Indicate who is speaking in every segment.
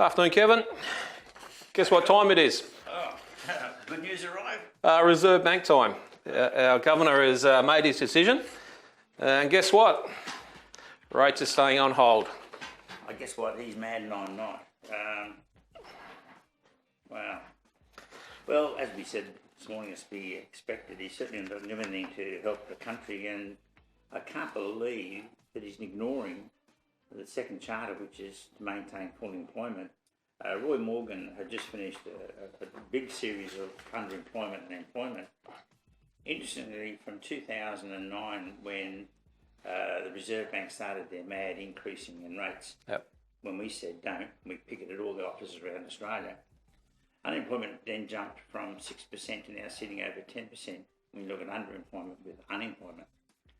Speaker 1: Afternoon, Kevin. Guess what time it is?
Speaker 2: Oh, good news arrived.
Speaker 1: Reserve Bank time. Our governor has made his decision. And guess what? Rates are staying on hold.
Speaker 2: I guess what? He's mad and I'm not. Wow. Well, as we said this morning, as we expected, he's certainly done everything to help the country, and I can't believe that he's ignoring the second charter, which is to maintain full employment. Roy Morgan had just finished a big series of underemployment and employment. Interestingly, from 2009, when the Reserve Bank started their mad increasing in rates, when we said don't, we picketed all the offices around Australia. Unemployment then jumped from 6% to now sitting over 10% when you look at underemployment with unemployment.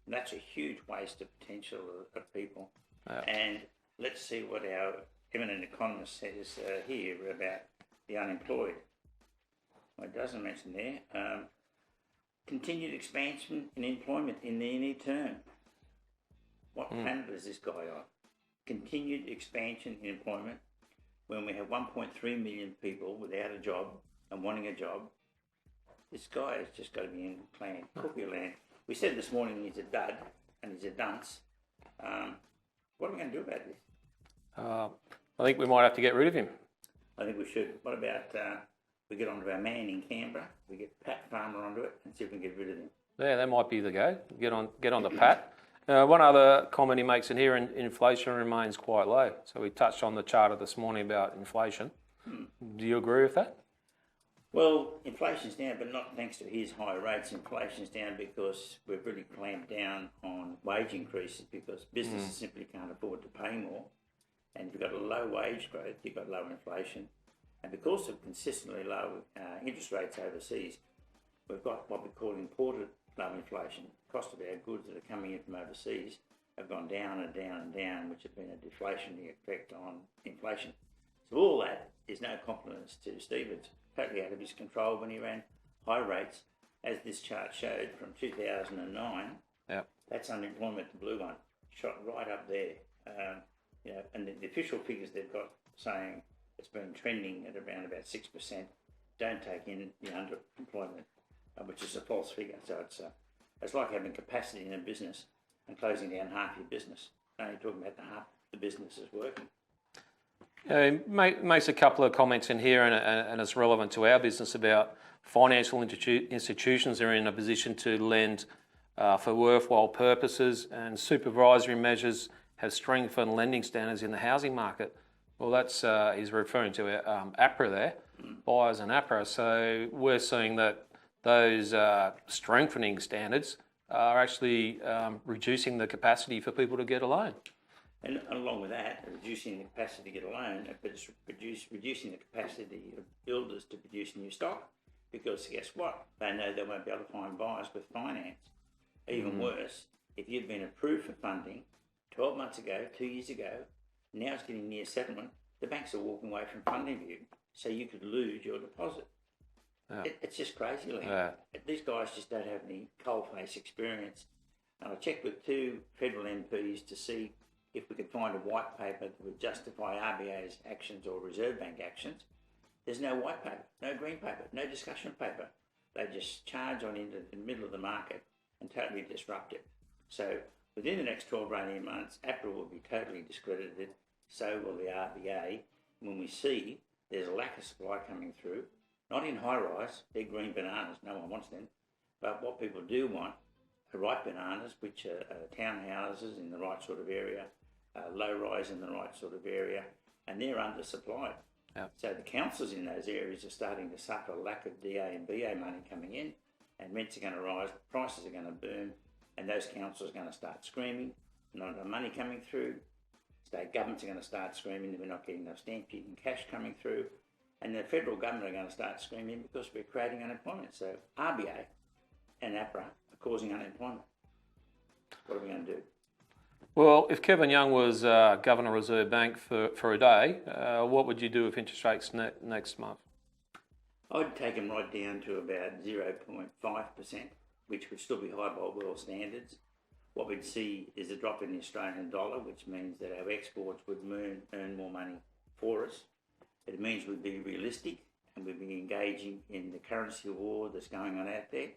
Speaker 2: And that's a huge waste of potential of people. And let's see what our eminent economist says here about the unemployed. Well, it doesn't mention there. Continued expansion in employment in the near term. What planet is this guy on? Continued expansion in employment when we have 1.3 million people without a job and wanting a job. This guy has just got to be in plan, cookie land. We said this morning he's a dud and he's a dunce. What are we going to do about this?
Speaker 1: I think we might have to get rid of him.
Speaker 2: I think we should. What about we get onto our man in Canberra, we get Pat Farmer onto it and see if we can get rid of him.
Speaker 1: Yeah, that might be the go. Get on the Pat. One other comment he makes in here, inflation remains quite low. So we touched on the charter this morning about inflation. Do you agree with that?
Speaker 2: Well, inflation's down, but not thanks to his high rates. Inflation's down because we've really clamped down on wage increases because businesses simply can't afford to pay more. And if you've got a low wage growth, you've got low inflation. And because of consistently low interest rates overseas, we've got what we call imported low inflation. The cost of our goods that are coming in from overseas have gone down and down and down, which have been a deflationary effect on inflation. So all that is no compliments to Stevens. Totally out of his control when he ran high rates, as this chart showed from 2009. That's unemployment, the blue one, shot right up there. And the official figures they've got saying it's been trending at around about 6%. Don't take in the underemployment, which is a false figure. So it's like having capacity in a business and closing down half your business. Only talking about the half the business is working.
Speaker 1: He makes a couple of comments in here, and it's relevant to our business about financial institutions are in a position to lend for worthwhile purposes, and supervisory measures have strengthened lending standards in the housing market. Well, that's he's referring to APRA there, buyers and APRA. So we're seeing that those strengthening standards are actually reducing the capacity for people to get a loan.
Speaker 2: And along with that, reducing the capacity to get a loan, but it's reducing the capacity of builders to produce new stock. Because guess what? They know they won't be able to find buyers with finance. Even worse, if you've been approved for funding 12 months ago, 2 years ago, now it's getting near settlement, the banks are walking away from funding you, so you could lose your deposit. It's just crazy land. These guys just don't have any coalface experience. And I checked with 2 federal MPs to see if we could find a white paper that would justify RBA's actions or Reserve Bank actions. There's no white paper, no green paper, no discussion paper. They just charge on into the middle of the market and totally disrupt it. So within the next 12 or 18 months, APRA will be totally discredited, so will the RBA. When we see there's a lack of supply coming through, not in high rise, they're green bananas, no one wants them, but what people do want are ripe bananas, which are townhouses in the right sort of area, low rise in the right sort of area, and they're undersupplied. So the councils in those areas are starting to suffer a lack of DA and BA money coming in, and rents are going to rise, prices are going to boom, and those councils are going to start screaming, not enough money coming through. State governments are going to start screaming that we're not getting enough stamp duty and cash coming through, and the federal government are going to start screaming because we're creating unemployment. So RBA and APRA are causing unemployment. What are we going to do?
Speaker 1: Well, if Kevin Young was Governor of Reserve Bank for a day, what would you do with interest rates next month?
Speaker 2: I'd take them right down to about 0.5%, which would still be high by world standards. What we'd see is a drop in the Australian dollar, which means that our exports would earn more money for us. It means we'd be realistic and we'd be engaging in the currency war that's going on out there.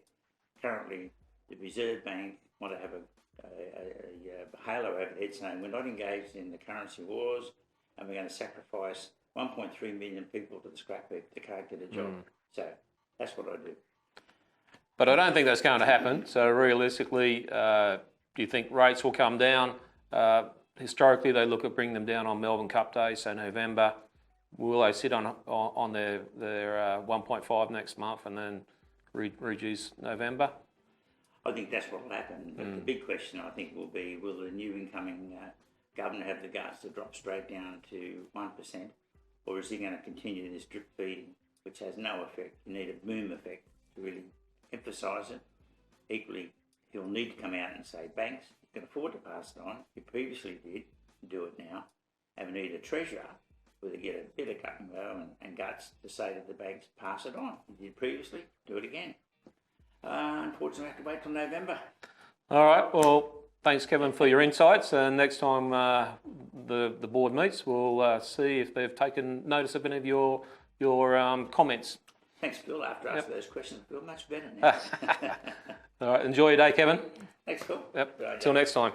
Speaker 2: Currently, the Reserve Bank want to have a halo overhead saying we're not engaged in the currency wars and we're going to sacrifice 1.3 million people to the scrap heap that can't get a job. So that's what I do.
Speaker 1: But I don't think that's going to happen. So realistically, do you think rates will come down? Historically, they look at bringing them down on Melbourne Cup Day, so November. Will they sit on their 1.5 next month and then reduce November?
Speaker 2: I think that's what will happen. But the big question, I think, will be, will the new incoming governor have the guts to drop straight down to 1%? Or is he going to continue this drip feeding, which has no effect? You need a boom effect to really emphasise it. Equally, he'll need to come out and say, banks, you can afford to pass it on. You previously did, do it now. And we need a treasurer who will get a bit of gut and go and guts to say to the banks, pass it on. You did previously, do it again. Unfortunately, I have to wait till November.
Speaker 1: All right. Well, thanks, Kevin, for your insights. And next time the board meets, we'll see if they've taken notice of any of your comments.
Speaker 2: Thanks, Phil. After asking those questions, I feel much better now.
Speaker 1: All right. Enjoy your day, Kevin.
Speaker 2: Thanks, Phil.
Speaker 1: Yep. Till next time.